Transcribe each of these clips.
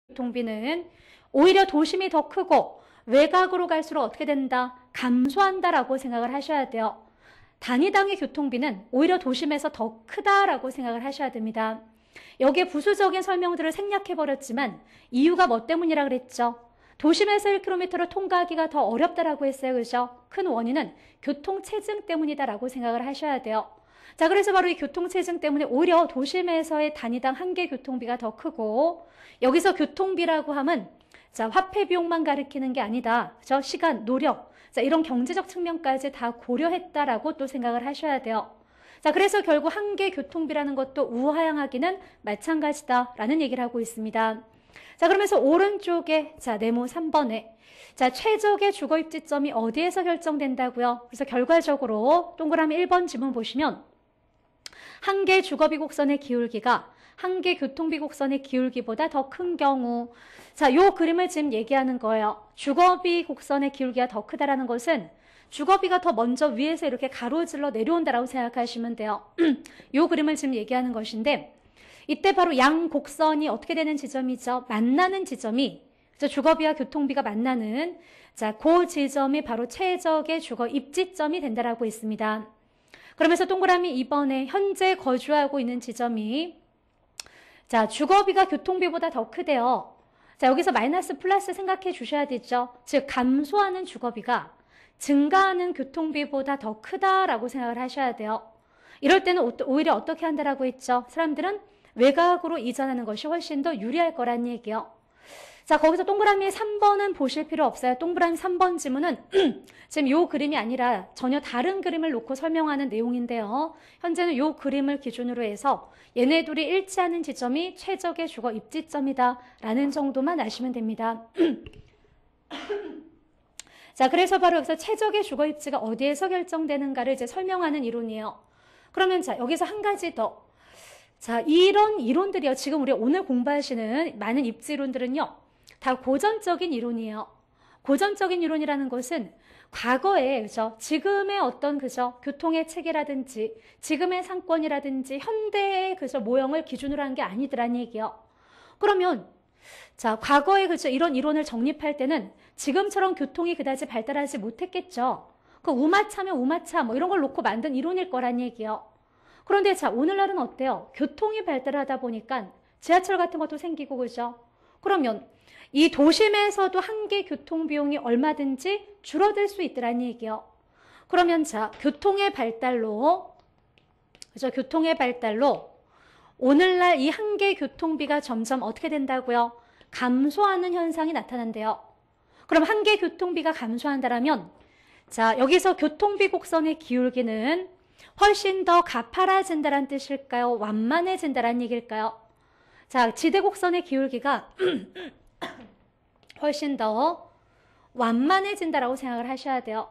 교통비는 오히려 도심이 더 크고 외곽으로 갈수록 어떻게 된다? 감소한다라고 생각을 하셔야 돼요. 단위당의 교통비는 오히려 도심에서 더 크다라고 생각을 하셔야 됩니다. 여기에 부수적인 설명들을 생략해버렸지만 이유가 뭐 때문이라 그랬죠? 도심에서 1km를 통과하기가 더 어렵다라고 했어요. 그죠? 큰 원인은 교통체증 때문이다라고 생각을 하셔야 돼요. 자, 그래서 바로 이 교통체증 때문에 오히려 도심에서의 단위당 한 개 교통비가 더 크고, 여기서 교통비라고 하면 자, 화폐 비용만 가리키는 게 아니다. 저 시간, 노력, 자, 이런 경제적 측면까지 다 고려했다라고 또 생각을 하셔야 돼요. 자, 그래서 결국 한 개 교통비라는 것도 우하향하기는 마찬가지다라는 얘기를 하고 있습니다. 자, 그러면서 오른쪽에 자, 네모 3번에 자, 최적의 주거 입지점이 어디에서 결정된다고요? 그래서 결과적으로 동그라미 1번 지문 보시면 한 개 주거비 곡선의 기울기가 한 개 교통비 곡선의 기울기보다 더 큰 경우, 자, 요 그림을 지금 얘기하는 거예요. 주거비 곡선의 기울기가 더 크다라는 것은 주거비가 더 먼저 위에서 이렇게 가로질러 내려온다라고 생각하시면 돼요. 요 그림을 지금 얘기하는 것인데, 이때 바로 양 곡선이 어떻게 되는 지점이죠? 만나는 지점이, 그래서 주거비와 교통비가 만나는, 자, 그 지점이 바로 최적의 주거 입지점이 된다라고 있습니다. 그러면서 동그라미 2번에 현재 거주하고 있는 지점이, 자, 주거비가 교통비보다 더 크대요. 자, 여기서 마이너스 플러스 생각해 주셔야 되죠. 즉, 감소하는 주거비가 증가하는 교통비보다 더 크다라고 생각을 하셔야 돼요. 이럴 때는 오히려 어떻게 한다라고 했죠? 사람들은 외곽으로 이전하는 것이 훨씬 더 유리할 거란 얘기요. 자, 거기서 동그라미 3번은 보실 필요 없어요. 동그라미 3번 지문은 지금 요 그림이 아니라 전혀 다른 그림을 놓고 설명하는 내용인데요. 현재는 요 그림을 기준으로 해서 얘네 둘이 일치하는 지점이 최적의 주거 입지점이다 라는 정도만 아시면 됩니다. 자, 그래서 바로 여기서 최적의 주거 입지가 어디에서 결정되는가를 이제 설명하는 이론이에요. 그러면 자, 여기서 한 가지 더. 자, 이런 이론들이요. 지금 우리 오늘 공부하시는 많은 입지 이론들은요. 다 고전적인 이론이에요. 고전적인 이론이라는 것은 과거에, 그죠? 지금의 어떤, 그죠? 교통의 체계라든지, 지금의 상권이라든지, 현대의, 그죠? 모형을 기준으로 한 게 아니더란 얘기요. 그러면, 자, 과거에, 그죠? 이런 이론을 정립할 때는 지금처럼 교통이 그다지 발달하지 못했겠죠. 그 우마차면 우마차, 뭐 이런 걸 놓고 만든 이론일 거란 얘기요. 그런데 자, 오늘날은 어때요? 교통이 발달하다 보니까 지하철 같은 것도 생기고, 그죠? 그러면 이 도심에서도 한 개 교통 비용이 얼마든지 줄어들 수 있더란 얘기요. 그러면 자, 교통의 발달로, 그죠? 교통의 발달로 오늘날 이 한 개 교통비가 점점 어떻게 된다고요? 감소하는 현상이 나타난대요. 그럼 한 개 교통비가 감소한다라면, 자, 여기서 교통비 곡선의 기울기는 훨씬 더 가파라진다란 뜻일까요? 완만해진다란 얘기일까요? 자, 지대곡선의 기울기가 훨씬 더 완만해진다라고 생각을 하셔야 돼요.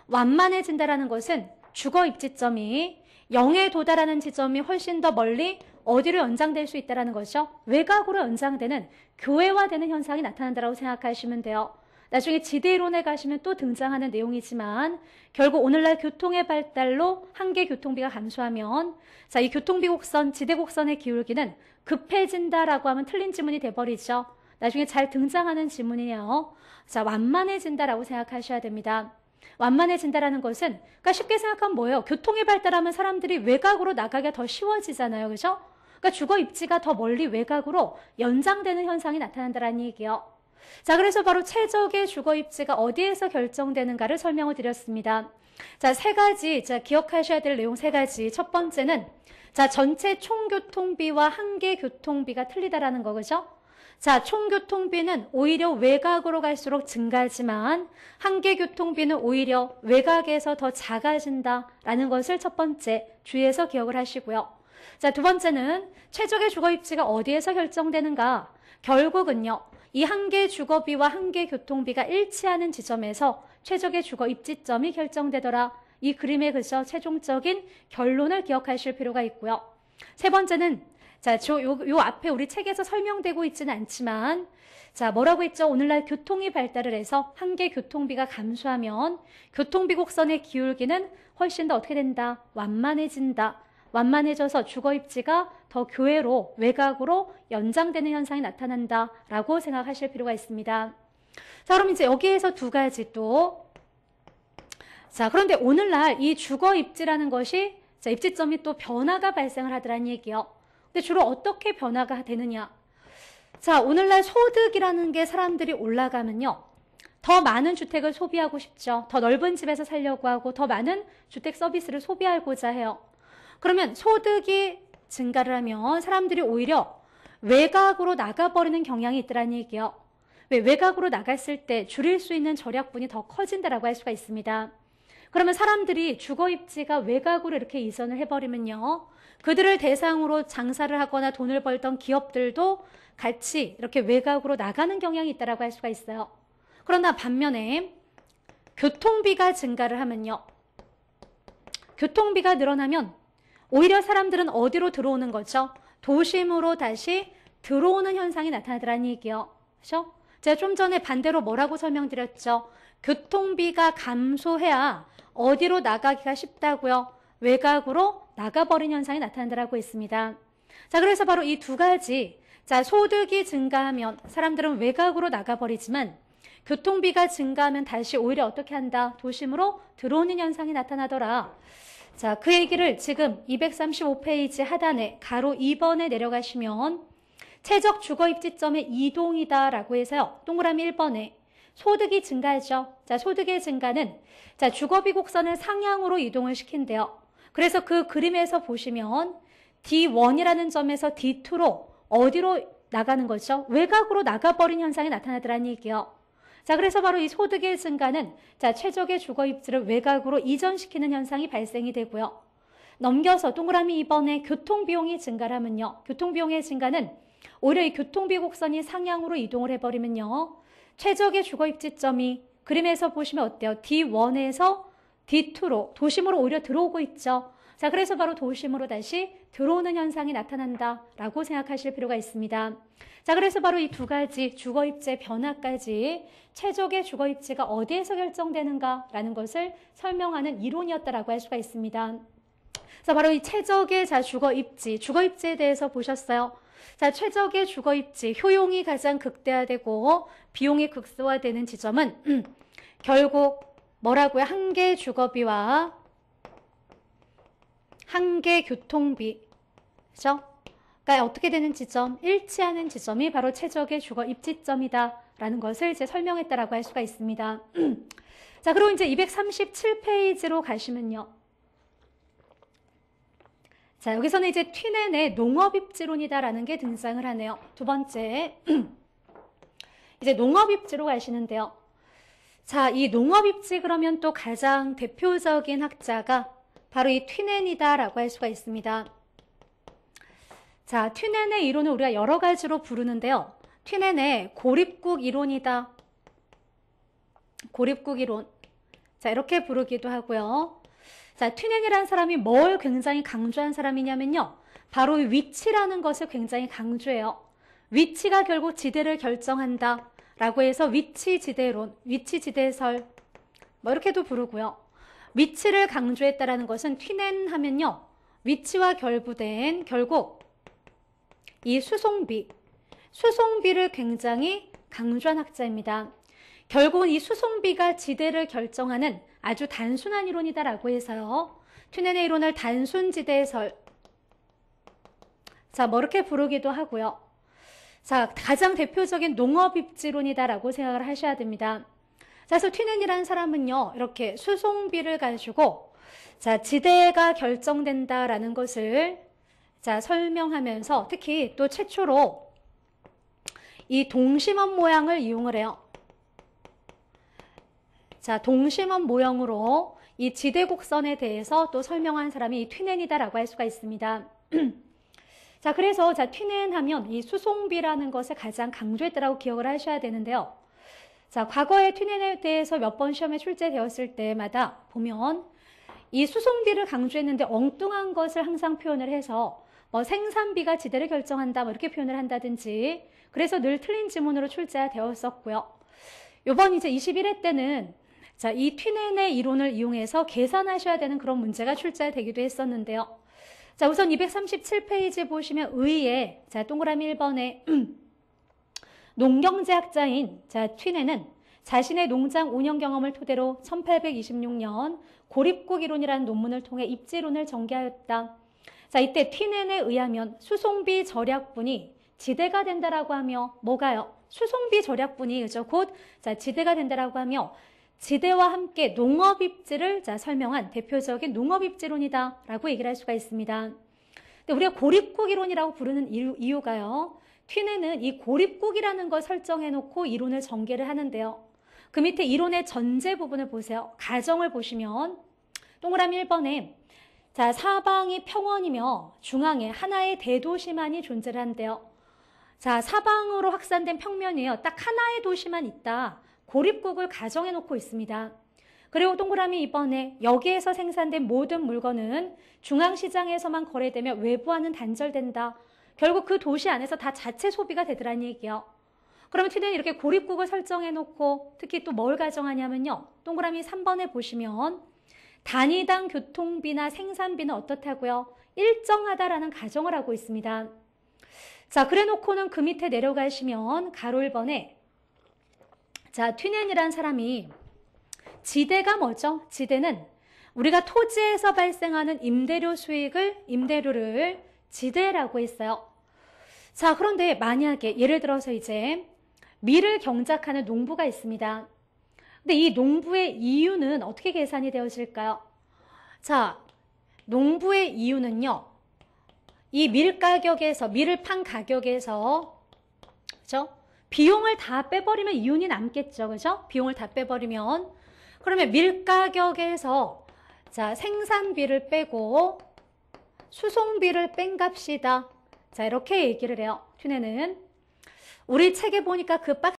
완만해진다라는 것은 주거 입지점이 0에 도달하는 지점이 훨씬 더 멀리 어디로 연장될 수 있다는 것이죠. 외곽으로 연장되는 교외화되는 현상이 나타난다고 생각하시면 돼요. 나중에 지대이론에 가시면 또 등장하는 내용이지만 결국 오늘날 교통의 발달로 한 개 교통비가 감소하면 자, 이 교통비 곡선, 지대 곡선의 기울기는 급해진다라고 하면 틀린 지문이 돼버리죠. 나중에 잘 등장하는 지문이에요. 자, 완만해진다라고 생각하셔야 됩니다. 완만해진다라는 것은 그러니까 쉽게 생각하면 뭐예요? 교통이 발달하면 사람들이 외곽으로 나가기가 더 쉬워지잖아요. 그죠? 그러니까 주거 입지가 더 멀리 외곽으로 연장되는 현상이 나타난다는 얘기예요. 자, 그래서 바로 최적의 주거 입지가 어디에서 결정되는가를 설명을 드렸습니다. 자, 세 가지, 자, 기억하셔야 될 내용 세 가지. 첫 번째는, 자, 전체 총교통비와 한 개 교통비가 틀리다라는 거, 그죠? 자, 총교통비는 오히려 외곽으로 갈수록 증가하지만 한 개 교통비는 오히려 외곽에서 더 작아진다라는 것을 첫 번째 주의해서 기억을 하시고요. 자, 두 번째는 최적의 주거 입지가 어디에서 결정되는가? 결국은요. 이 한 개 주거비와 한 개 교통비가 일치하는 지점에서 최적의 주거 입지점이 결정되더라. 이 그림의 그저 최종적인 결론을 기억하실 필요가 있고요. 세 번째는 자, 요 앞에 우리 책에서 설명되고 있지는 않지만 자, 뭐라고 했죠? 오늘날 교통이 발달을 해서 한 개 교통비가 감소하면 교통비 곡선의 기울기는 훨씬 더 어떻게 된다? 완만해진다. 완만해져서 주거 입지가 더 교회로, 외곽으로 연장되는 현상이 나타난다라고 생각하실 필요가 있습니다. 자, 그럼 이제 여기에서 두 가지 또. 자, 그런데 오늘날 이 주거 입지라는 것이 자, 입지점이 또 변화가 발생을 하더라는 얘기요. 근데 주로 어떻게 변화가 되느냐? 자, 오늘날 소득이라는 게 사람들이 올라가면요. 더 많은 주택을 소비하고 싶죠. 더 넓은 집에서 살려고 하고 더 많은 주택 서비스를 소비하고자 해요. 그러면 소득이 증가를 하면 사람들이 오히려 외곽으로 나가버리는 경향이 있더라는 얘기요. 왜? 외곽으로 나갔을 때 줄일 수 있는 절약분이 더 커진다라고 할 수가 있습니다. 그러면 사람들이 주거 입지가 외곽으로 이렇게 이전을 해버리면요. 그들을 대상으로 장사를 하거나 돈을 벌던 기업들도 같이 이렇게 외곽으로 나가는 경향이 있다라고 할 수가 있어요. 그러나 반면에 교통비가 증가를 하면요. 교통비가 늘어나면 오히려 사람들은 어디로 들어오는 거죠? 도심으로 다시 들어오는 현상이 나타나더라는 얘기요. 그렇죠? 제가 좀 전에 반대로 뭐라고 설명드렸죠? 교통비가 감소해야 어디로 나가기가 쉽다고요? 외곽으로 나가버린 현상이 나타난다고 했습니다. 자, 그래서 바로 이 두 가지. 자, 소득이 증가하면 사람들은 외곽으로 나가버리지만 교통비가 증가하면 다시 오히려 어떻게 한다? 도심으로 들어오는 현상이 나타나더라. 자, 그 얘기를 지금 235페이지 하단에 가로 2번에 내려가시면 최적 주거 입지점의 이동이다라고 해서요. 동그라미 1번에 소득이 증가하죠. 자, 소득의 증가는 자, 주거비 곡선을 상향으로 이동을 시킨대요. 그래서 그 그림에서 보시면 D1이라는 점에서 D2로 어디로 나가는 거죠? 외곽으로 나가버린 현상이 나타나더라는 얘기요. 자, 그래서 바로 이 소득의 증가는 자, 최적의 주거 입지를 외곽으로 이전시키는 현상이 발생이 되고요. 넘겨서 동그라미 2번에 교통비용이 증가를 하면요. 교통비용의 증가는 오히려 이 교통비 곡선이 상향으로 이동을 해버리면요. 최적의 주거 입지점이 그림에서 보시면 어때요? D1에서 D2로 도심으로 오히려 들어오고 있죠. 자, 그래서 바로 도심으로 다시 들어오는 현상이 나타난다라고 생각하실 필요가 있습니다. 자, 그래서 바로 이 두 가지 주거 입지의 변화까지 최적의 주거 입지가 어디에서 결정되는가라는 것을 설명하는 이론이었다라고 할 수가 있습니다. 그래서 바로 이 최적의 주거 입지에 대해서 보셨어요. 자, 최적의 주거 입지, 효용이 가장 극대화되고 비용이 극소화되는 지점은 결국 뭐라고요? 한개 주거비와 한개 교통비. 그죠? 그러니까 어떻게 되는 지점? 일치하는 지점이 바로 최적의 주거 입지점이다라는 것을 이제 설명했다라고 할 수가 있습니다. 자, 그리고 이제 237페이지로 가시면요. 자, 여기서는 이제 튀넨의 농업입지론이다라는 게 등장을 하네요. 두 번째, 이제 농업입지로 가시는데요. 자, 이 농업입지 그러면 또 가장 대표적인 학자가 바로 이 튀넨이다라고 할 수가 있습니다. 자, 튀넨의 이론을 우리가 여러 가지로 부르는데요. 튀넨의 고립국 이론이다. 고립국 이론. 자, 이렇게 부르기도 하고요. 자, 튀넨이라는 사람이 뭘 굉장히 강조한 사람이냐면요. 바로 위치라는 것을 굉장히 강조해요. 위치가 결국 지대를 결정한다 라고 해서 위치지대론, 위치지대설 뭐 이렇게도 부르고요. 위치를 강조했다라는 것은 튀넨 하면요. 위치와 결부된 결국 이 수송비를 굉장히 강조한 학자입니다. 결국은 이 수송비가 지대를 결정하는 아주 단순한 이론이다라고 해서요. 튀넨의 이론을 단순지대설. 자, 뭐 이렇게 부르기도 하고요. 자, 가장 대표적인 농업입지론이다라고 생각을 하셔야 됩니다. 자, 그래서 튀넨이라는 사람은요, 이렇게 수송비를 가지고 자, 지대가 결정된다라는 것을 자, 설명하면서 특히 또 최초로 이 동심원 모양을 이용을 해요. 자, 동심원 모형으로 이 지대 곡선에 대해서 또 설명한 사람이 이 튀넨이다라고 할 수가 있습니다. 자, 그래서 자, 튀넨 하면 이 수송비라는 것을 가장 강조했다라고 기억을 하셔야 되는데요. 자, 과거에 튀넨에 대해서 몇 번 시험에 출제되었을 때마다 보면 이 수송비를 강조했는데 엉뚱한 것을 항상 표현을 해서 뭐 생산비가 지대를 결정한다 뭐 이렇게 표현을 한다든지 그래서 늘 틀린 지문으로 출제되었었고요. 요번 이제 21회 때는 자, 이 튀넨의 이론을 이용해서 계산하셔야 되는 그런 문제가 출제되기도 했었는데요. 자, 우선 237페이지 보시면 의에, 자, 동그라미 1번에 농경제학자인, 자, 튀네는 자신의 농장 운영 경험을 토대로 1826년 고립국 이론이라는 논문을 통해 입지론을 전개하였다. 자, 이때 튀넨에 의하면 수송비 절약분이 지대가 된다라고 하며 뭐가요? 수송비 절약분이 그죠? 곧 자, 지대가 된다라고 하며 지대와 함께 농업입지를 자, 설명한 대표적인 농업입지론이다라고 얘기를 할 수가 있습니다. 근데 우리가 고립국 이론이라고 부르는 이유가요. 튀네는 이 고립국이라는 걸 설정해 놓고 이론을 전개를 하는데요. 그 밑에 이론의 전제 부분을 보세요. 가정을 보시면 동그라미 1번에 자, 사방이 평원이며 중앙에 하나의 대도시만이 존재를 한대요. 자, 사방으로 확산된 평면이에요. 딱 하나의 도시만 있다. 고립국을 가정해 놓고 있습니다. 그리고 동그라미 2번에 여기에서 생산된 모든 물건은 중앙시장에서만 거래되며 외부와는 단절된다. 결국 그 도시 안에서 다 자체 소비가 되더라는 얘기예요. 그러면 튀네는 이렇게 고립국을 설정해 놓고 특히 또 뭘 가정하냐면요. 동그라미 3번에 보시면 단위당 교통비나 생산비는 어떻다고요? 일정하다라는 가정을 하고 있습니다. 자, 그래 놓고는 그 밑에 내려가시면 가로 1번에 자, 튀넨이라는 사람이 지대가 뭐죠? 지대는 우리가 토지에서 발생하는 임대료를 지대라고 했어요. 자, 그런데 만약에 예를 들어서 이제 밀을 경작하는 농부가 있습니다. 근데 이 농부의 이윤은 어떻게 계산이 되어질까요? 자, 농부의 이윤은요. 이 밀 가격에서, 밀을 판 가격에서, 그죠? 비용을 다 빼버리면 이윤이 남겠죠. 그죠? 비용을 다 빼버리면. 그러면 밀 가격에서, 자, 생산비를 빼고 수송비를 뺀 값이다. 자, 이렇게 얘기를 해요. 튀네는. 우리 책에 보니까 그 박스